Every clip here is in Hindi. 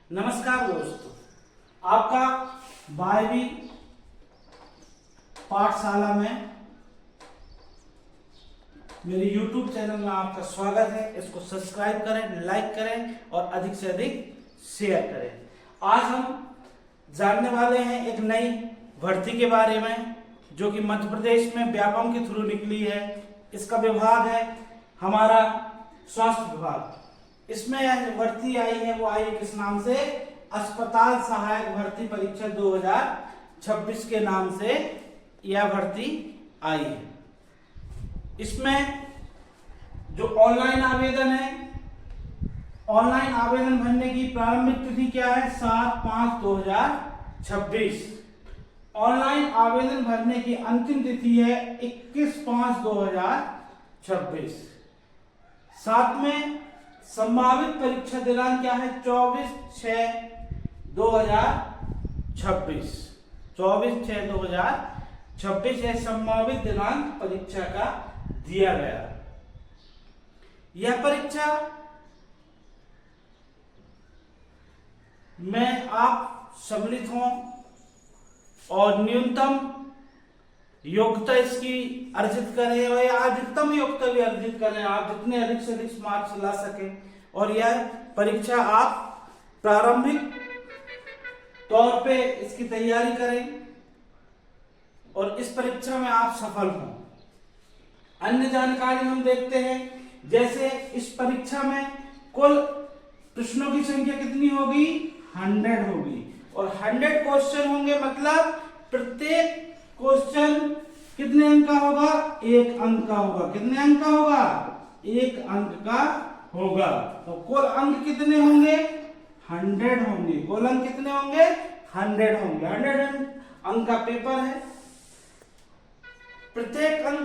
नमस्कार दोस्तों, आपका 12वीं पाठशाला में मेरे YouTube चैनल में आपका स्वागत है। इसको सब्सक्राइब करें, लाइक करें और अधिक से अधिक शेयर करें। आज हम जानने वाले हैं एक नई भर्ती के बारे में जो कि मध्य प्रदेश में व्यापम के थ्रू निकली है। इसका विभाग है हमारा स्वास्थ्य विभाग। इसमें यह भर्ती आई है, वो आई है किस नाम से? अस्पताल सहायक भर्ती परीक्षा 2026 के नाम से यह भर्ती आई है। इसमें जो ऑनलाइन आवेदन है, ऑनलाइन आवेदन भरने की प्रारंभिक तिथि क्या है? 7/5/2026। ऑनलाइन आवेदन भरने की अंतिम तिथि है 21/5/2026। साथ में संभावित परीक्षा दिनांक क्या है? 24/6/2026। 24/6/2026 है संभावित दिनांक परीक्षा का दिया गया। यह परीक्षा में आप सम्मिलित हों और न्यूनतम योग्यता इसकी अर्जित करें और या अधिकतम योग्यता भी अर्जित करें। आप जितने अधिक से अधिक मार्क्स ला सकें और यह परीक्षा आप प्रारंभिक तौर पे इसकी तैयारी करें और इस परीक्षा में आप सफल हों। अन्य जानकारी हम देखते हैं, जैसे इस परीक्षा में कुल प्रश्नों की संख्या कितनी होगी? 100 होगी और 100 क्वेश्चन होंगे, मतलब प्रत्येक क्वेश्चन कितने अंक का होगा? 1 अंक का होगा। कितने अंक का होगा? 1 अंक का होगा। तो कुल अंक कितने होंगे? 100 होंगे। कुल अंक कितने होंगे? 100 होंगे। 100 अंक का पेपर है। प्रत्येक अंक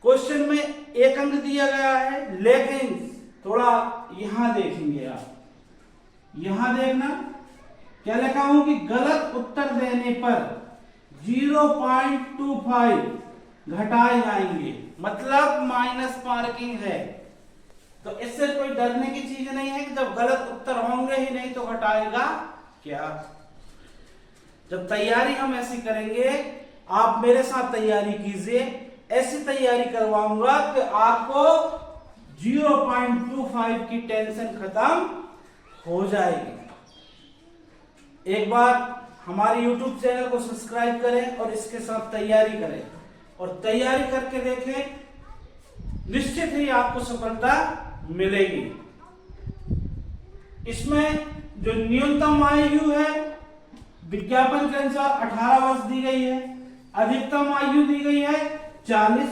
क्वेश्चन में 1 अंक दिया गया है, लेकिन थोड़ा यहां देखेंगे आप, यहां देखना क्या लिखा हूं कि गलत उत्तर देने पर 0.25 घटाए जाएंगे, मतलब माइनस मार्किंग है। तो इससे कोई डरने की चीज नहीं है कि जब गलत उत्तर होंगे ही नहीं तो घटाएगा क्या। जब तैयारी हम ऐसी करेंगे, आप मेरे साथ तैयारी कीजिए, ऐसी तैयारी करवाऊंगा कि आपको 0.25 की टेंशन खत्म हो जाएगी। एक बार हमारे YouTube चैनल को सब्सक्राइब करें और इसके साथ तैयारी करें और तैयारी करके देखें, निश्चित ही आपको सफलता मिलेगी। इसमें जो न्यूनतम आयु है विज्ञापन के अनुसार 18 वर्ष दी गई है, अधिकतम आयु दी गई है 40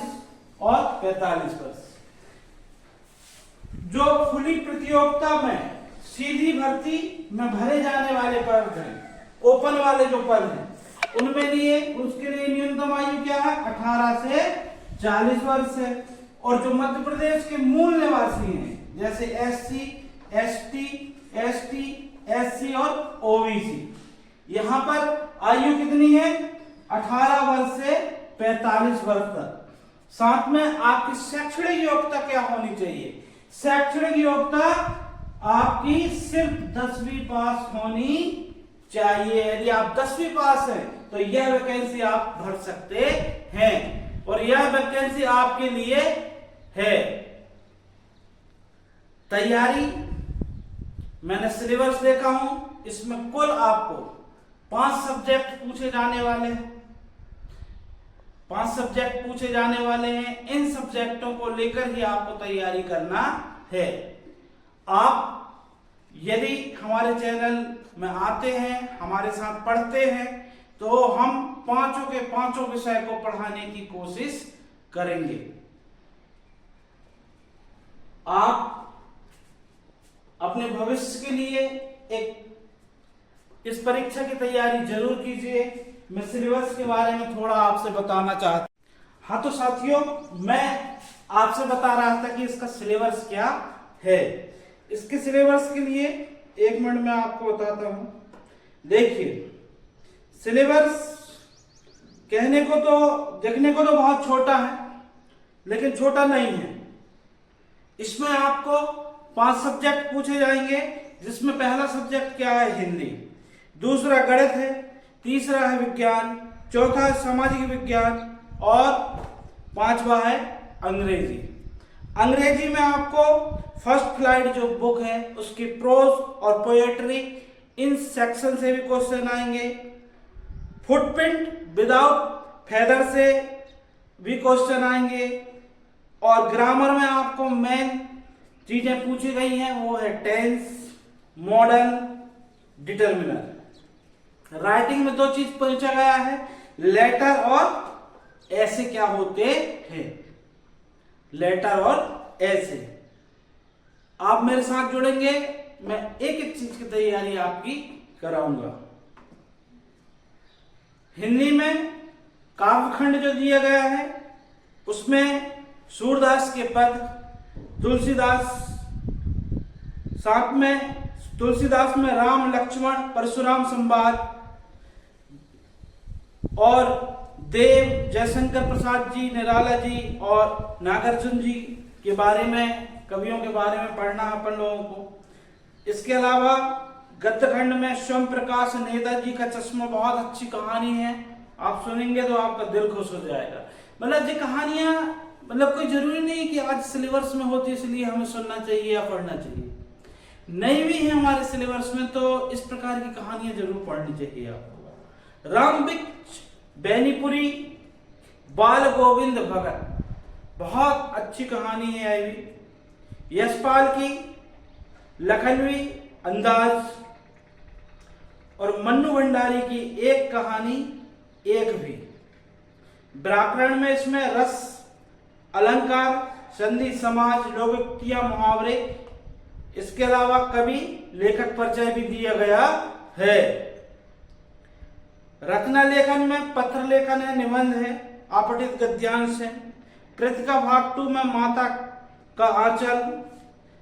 और 45 वर्ष। जो खुली प्रतियोगिता में सीधी भर्ती में भरे जाने वाले पद हैं, ओपन वाले जो पद हैं, उनमें लिए उसके लिए न्यूनतम आयु क्या है? 18 से 40 वर्ष है। और जो मध्य प्रदेश के मूल निवासी हैं, जैसे SC, ST, ST, SC और OBC, यहां पर आयु कितनी है? 18 वर्ष से 45 वर्ष तक। साथ में आपकी शैक्षणिक योग्यता क्या होनी चाहिए? शैक्षणिक योग्यता आपकी सिर्फ 10वीं पास होनी चाहिए। यदि आप 10वीं पास हैं तो यह वैकेंसी आप भर सकते हैं और यह वैकेंसी आपके लिए है। तैयारी मैंने सिलेबस देखा हूं, इसमें कुल आपको 5 सब्जेक्ट पूछे जाने वाले हैं। 5 सब्जेक्ट पूछे जाने वाले हैं। इन सब्जेक्टों को लेकर ही आपको तैयारी करना है। आप यदि हमारे चैनल में आते हैं, हमारे साथ पढ़ते हैं, तो हम पांचों के पांचों विषय को पढ़ाने की कोशिश करेंगे। आप अपने भविष्य के लिए इस परीक्षा की तैयारी जरूर कीजिए। मैं सिलेबस के बारे में थोड़ा आपसे बताना चाहता हूं। हाँ तो साथियों, मैं आपसे बता रहा था कि इसका सिलेबस क्या है। इसके सिलेबस के लिए 1 मिनट में आपको बताता हूं। देखिए, सिलेबस कहने को तो देखने को तो बहुत छोटा है, लेकिन छोटा नहीं है। इसमें आपको 5 सब्जेक्ट पूछे जाएंगे। जिसमें पहला सब्जेक्ट क्या है, हिंदी, दूसरा गणित है, तीसरा है विज्ञान, चौथा है सामाजिक विज्ञान और पांचवा है अंग्रेजी। अंग्रेजी में आपको फर्स्ट फ्लाइट जो बुक है उसकी प्रोज और पोएट्री इन सेक्शन से भी क्वेश्चन आएंगे। फुटप्रिंट विदाउट फेदर से भी क्वेश्चन आएंगे। और ग्रामर में आपको मेन चीजें पूछी गई हैं वो है टेंस, मॉडर्न, डिटर्मिनर। राइटिंग में दो चीज पूछा गया है, लेटर और ऐसे क्या होते हैं, लेटर और ऐसे। आप मेरे साथ जुड़ेंगे, मैं एक एक चीज की तैयारी आपकी कराऊंगा। हिंदी में काव्यखंड जो दिया गया है उसमें सूरदास के पद, तुलसीदास, साथ में तुलसीदास में राम लक्ष्मण परशुराम संवाद और देव जयशंकर प्रसाद जी, निराला जी और नागार्जुन जी के बारे में, कवियों के बारे में पढ़ना अपन लोगों को। इसके अलावा गद्यखंड में स्वयं प्रकाश नेताजी का चश्मा बहुत अच्छी कहानी है, आप सुनेंगे तो आपका दिल खुश हो जाएगा। मतलब ये कहानियां मतलब कोई जरूरी नहीं कि आज सिलेबस में होती इसलिए हमें सुनना चाहिए या पढ़ना चाहिए, नहीं भी है हमारे सिलेबस में तो इस प्रकार की कहानियां जरूर पढ़नी चाहिए आपको। रामवृक्ष बेनीपुरी बाल गोविंद भगत, बहुत अच्छी कहानी है ये भी। यशपाल की लखनवी अंदाज और मन्नू भंडारी की एक कहानी एक भी। व्याकरण में इसमें रस, अलंकार, संधि, समाज, लोकोक्तियां, मुहावरे, इसके अलावा कवि लेखक परिचय भी दिया गया है। रचना लेखन में पत्र लेखन है, निबंध है, आपठित गद्यांश है। कृतिका भाग 2 में माता का आंचल,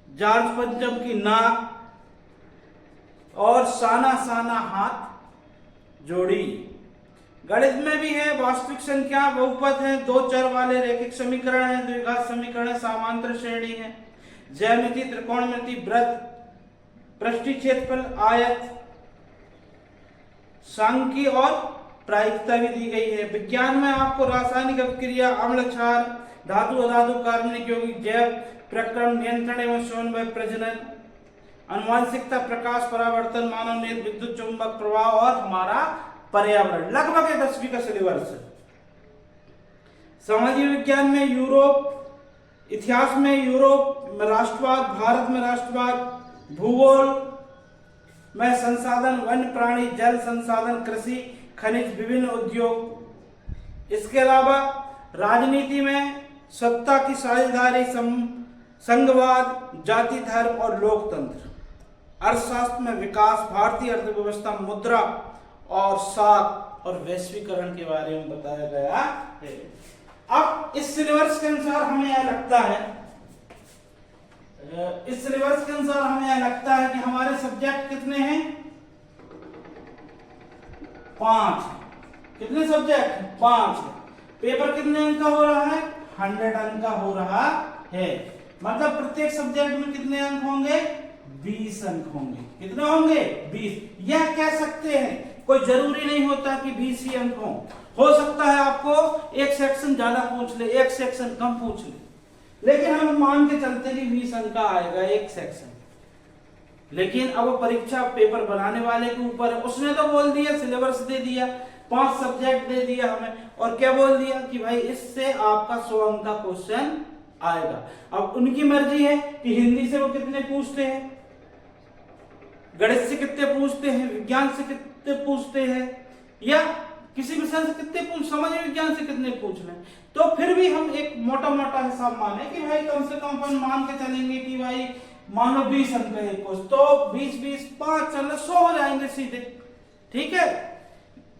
जॉर्ज पंचम की नाक और साना साना हाथ जोड़ी। गणित में भी है वास्तविक संख्या, बहुपद है, दो चर वाले रैखिक समीकरण है, द्विघात समीकरण है, समांतर श्रेणी है, ज्यामिति, त्रिकोणमिति, वृत्त, पृष्ठीय क्षेत्रफल, आयत, सांख्यिकी और प्रायिकता भी दी गई है। विज्ञान में आपको रासायनिक अभिक्रिया, अम्ल क्षार, धातु अधातु, कार्बनिक यौगिक, जैव प्रक्रम, नियंत्रण एवं समन्वय, प्रजनन, आनुवंशिकता, प्रकाश परावर्तन, मानव नेत्र, विद्युत चुंबक प्रवाह और हमारा पर्यावरण, लगभग 10वीं का सिलेबस है। सामाजिक विज्ञान में यूरोप, इतिहास में यूरोप में राष्ट्रवाद, भारत में राष्ट्रवाद, भूगोल में संसाधन, वन्य प्राणी, जल संसाधन, कृषि, खनिज, विभिन्न उद्योग। इसके अलावा राजनीति में सत्ता की साझेदारी, संघवाद, जाति, धर्म और लोकतंत्र। अर्थशास्त्र में विकास, भारतीय अर्थव्यवस्था, मुद्रा और साख और वैश्वीकरण के बारे में बताया गया है। अब इस सिलेबस के अनुसार हमें यह लगता है, कि हमारे सब्जेक्ट कितने हैं, 5। कितने सब्जेक्ट, 5। पेपर कितने अंक का हो रहा है, 100 अंक का हो रहा है। मतलब प्रत्येक सब्जेक्ट में कितने अंक होंगे, 20 अंक होंगे। कितने होंगे, 20। यह कह सकते हैं, कोई जरूरी नहीं होता कि 20 ही अंक हो सकता है आपको एक सेक्शन ज्यादा पूछ ले, एक सेक्शन कम पूछ ले, लेकिन हम मान के चलते कि 20 अंक का आएगा एक सेक्शन। लेकिन अब परीक्षा पेपर बनाने वाले के ऊपर है। उसने तो बोल दिया, सिलेबस दे दिया, 5 सब्जेक्ट दे दिया हमें, और क्या बोल दिया कि भाई इससे आपका 100 अंक का क्वेश्चन आएगा। अब उनकी मर्जी है कि हिंदी से वो कितने पूछते हैं, गणित से कितने पूछते हैं, विज्ञान से कितने पूछते हैं, या किसी विषय से कितने सामाजिक विज्ञान से कितने पूछ लें। तो फिर भी हम एक मोटा मोटा हिसाब माने कि भाई कम से कम अपन मान के चलेंगे कि भाई मान लो 20 अंक है कुछ, तो 20 5 चल 100 हो जाएंगे सीधे, ठीक है।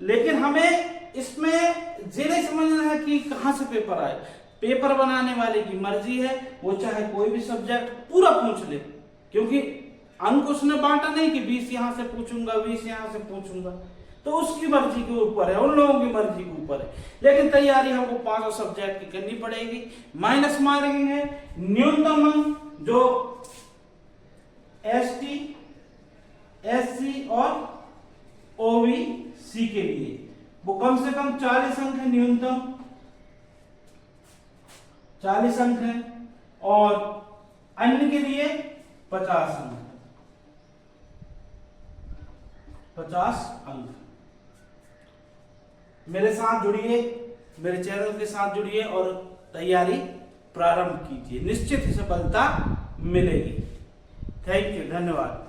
लेकिन हमें इसमें ये नहीं समझना है कि कहां से पेपर आए। पेपर बनाने वाले की मर्जी है, वो चाहे कोई भी सब्जेक्ट पूरा पूछ ले, क्योंकि अंक उसने बांटा नहीं कि 20 यहां से पूछूंगा, 20 यहां से पूछूंगा, तो उसकी मर्जी के ऊपर है, उन लोगों की मर्जी के ऊपर है। लेकिन तैयारी हमको 5 सब्जेक्ट की करनी पड़ेगी। माइनस मार्किंग है, न्यूनतम जो ST SC और OBC के लिए वो कम से कम 40 अंक है, न्यूनतम 40 अंक है, और अन्य के लिए 50 अंक, 50 अंक। मेरे साथ जुड़िए, मेरे चैनल के साथ जुड़िए और तैयारी प्रारंभ कीजिए, निश्चित ही सफलता मिलेगी। थैंक यू, धन्यवाद।